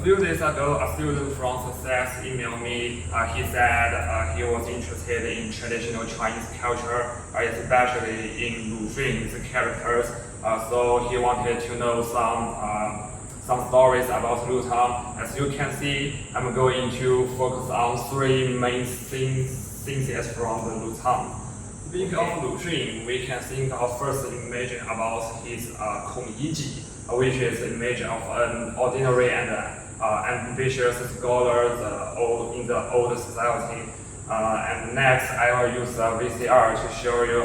few days ago, a student from Sussex emailed me. He said he was interested in traditional Chinese culture, especially in Lu Xun's characters. So he wanted to know some stories about Lu Tang. As you can see, I'm going to focus on three main things from the Lu Tang. Speaking of Lu Xun, we can think of first image about his Kong Yiji, which is an image of an ordinary and ambitious scholar in the old society. And next, I will use a VCR to show you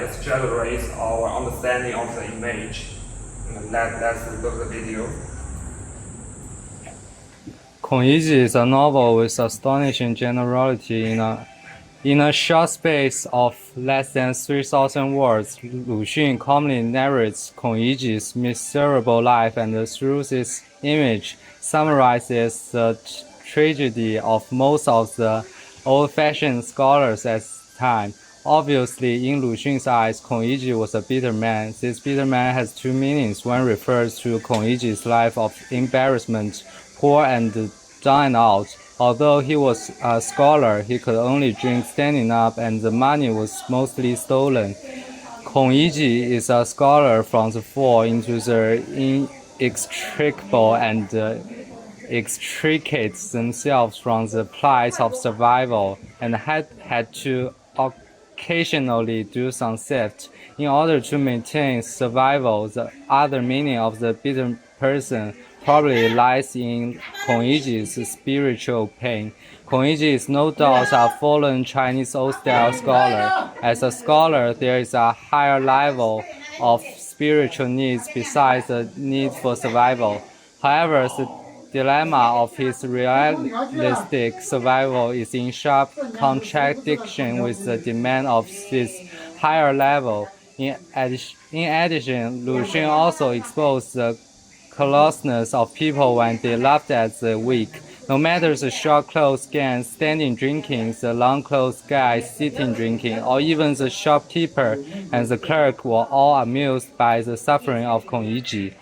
its generates our understanding of the image. Let's look at the video. Kong Yiji is a novel with astonishing generality. In a short space of less than 3,000 words, Lu Xun calmly narrates Kong Yiji's miserable life and through this image summarizes the tragedy of most of the old-fashioned scholars at the time. Obviously, in Lu Xun's eyes, Kong Yiji was a bitter man. This bitter man has two meanings. One refers to Kong Yiji's life of embarrassment, poor and down and out. Although he was a scholar, he could only drink standing up and the money was mostly stolen. Kong Yiji is a scholar from the fall into the inextricable and extricate themselves from the plight of survival and had to occasionally do some theft. In order to maintain survival, the other meaning of the bitter person probably lies in Kong Yiji's spiritual pain. Kong Yiji is no doubt a fallen Chinese old-style scholar. As a scholar, there is a higher level of spiritual needs besides the need for survival. However, the dilemma of his realistic survival is in sharp contradiction with the demand of this higher level. In addition, Lu Xun also exposed the callousness of people when they laughed at the weak. No matter the short-clothes gang standing drinking, the long-clothes guy sitting drinking, or even the shopkeeper and the clerk were all amused by the suffering of Kong Yiji.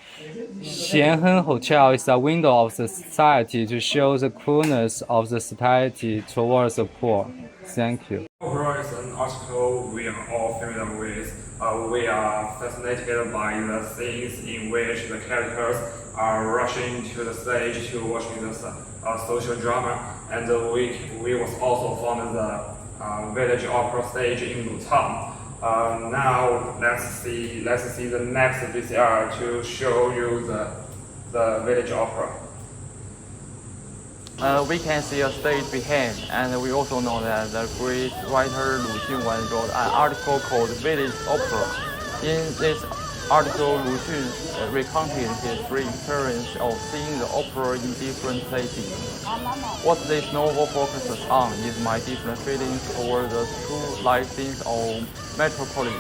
Xianhen Hotel is a window of the society to show the cruelness of the society towards the poor. Thank you. Opera is an article we are all familiar with. We are fascinated by the scenes in which the characters are rushing to the stage to watch the social drama, and we was also found the village opera stage in Lutang. Now let's see the next VCR to show you the village opera. We can see a stage behind, and we also know that the great writer Lu Xun once wrote an article called Village Opera. In this article, Lu Xun recounted his free experience of seeing the opera in different places. What this novel focuses on is my different feelings toward the true life scenes of metropolis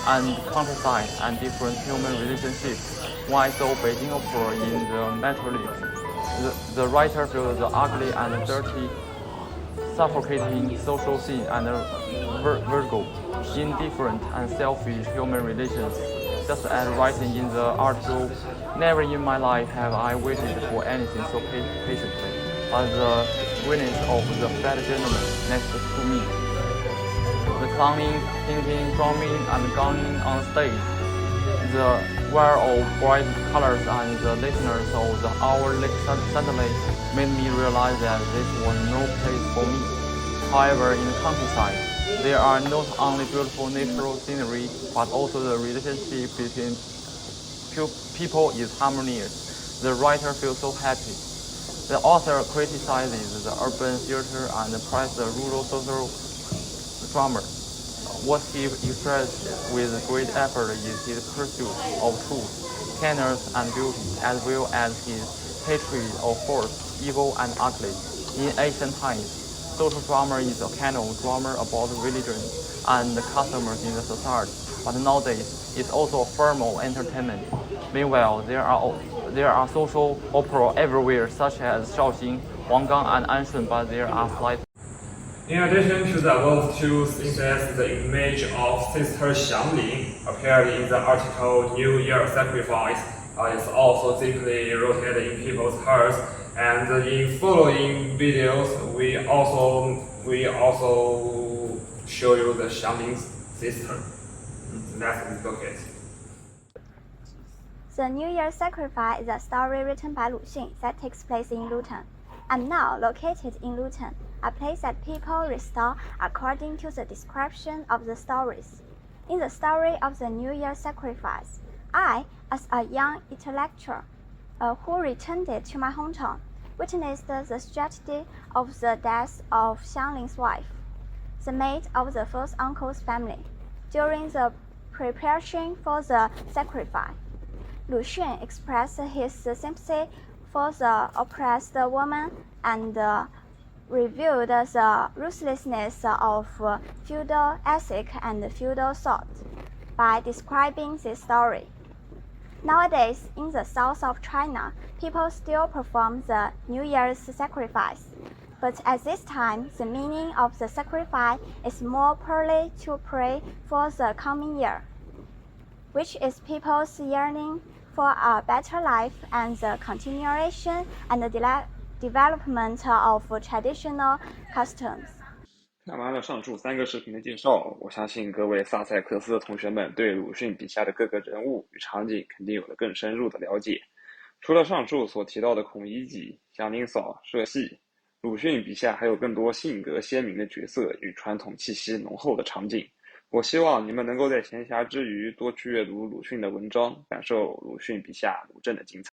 and countryside and different human relationships. Why so Beijing opera in the metropolis? The writer feels the ugly and dirty, suffocating social scene and virgo, indifferent and selfish human relations. Just as writing in the article, never in my life have I waited for anything so patiently as the witness of the fat gentleman next to me. The clowning, painting, drumming, and gunning on stage. The wear of bright colors and the listeners of the hour suddenly made me realize that this was no place for me. However, in the countryside, there are not only beautiful natural scenery, but also the relationship between people is harmonious. The writer feels so happy. The author criticizes the urban theater and praised the rural social drama. What he expressed with great effort is his pursuit of truth, kindness, and beauty, as well as his hatred of force, evil, and ugly. In ancient times, social drama is a kind of drama about religion and the customers in the society, but nowadays it's also a form of entertainment. Meanwhile, there are social opera everywhere, such as Shaoxing, Huanggang, and Anshun, but there are slight. In addition to the above two things, the image of Sister Xiangling appeared in the article New Year Sacrifice is also deeply rooted in people's hearts. And in following videos, we also show you the Xiangling's sister. Let's look at it. The New Year Sacrifice is a story written by Lu Xun that takes place in Luton. I'm now located in Luton, a place that people restore according to the description of the stories. In the story of the New Year Sacrifice, I, as a young intellectual who returned to my hometown, witnessed the tragedy of the death of Xiangling's wife, the maid of the first uncle's family, during the preparation for the sacrifice. Lu Xun expressed his sympathy for the oppressed woman and revealed the ruthlessness of feudal ethic and feudal thought by describing this story. Nowadays, in the south of China, people still perform the New Year's sacrifice. But at this time, the meaning of the sacrifice is more purely to pray for the coming year, which is people's yearning for a better life and the continuation and the development of traditional customs. 看完了上述3个视频的介绍，我相信各位萨塞克斯的同学们对鲁迅笔下的各个人物与场景肯定有了更深入的了解。除了上述所提到的孔乙己、祥林嫂、社戏，鲁迅笔下还有更多性格鲜明的角色与传统气息浓厚的场景。我希望你们能够在闲暇之余多去阅读鲁迅的文章，感受鲁迅笔下鲁镇的精彩。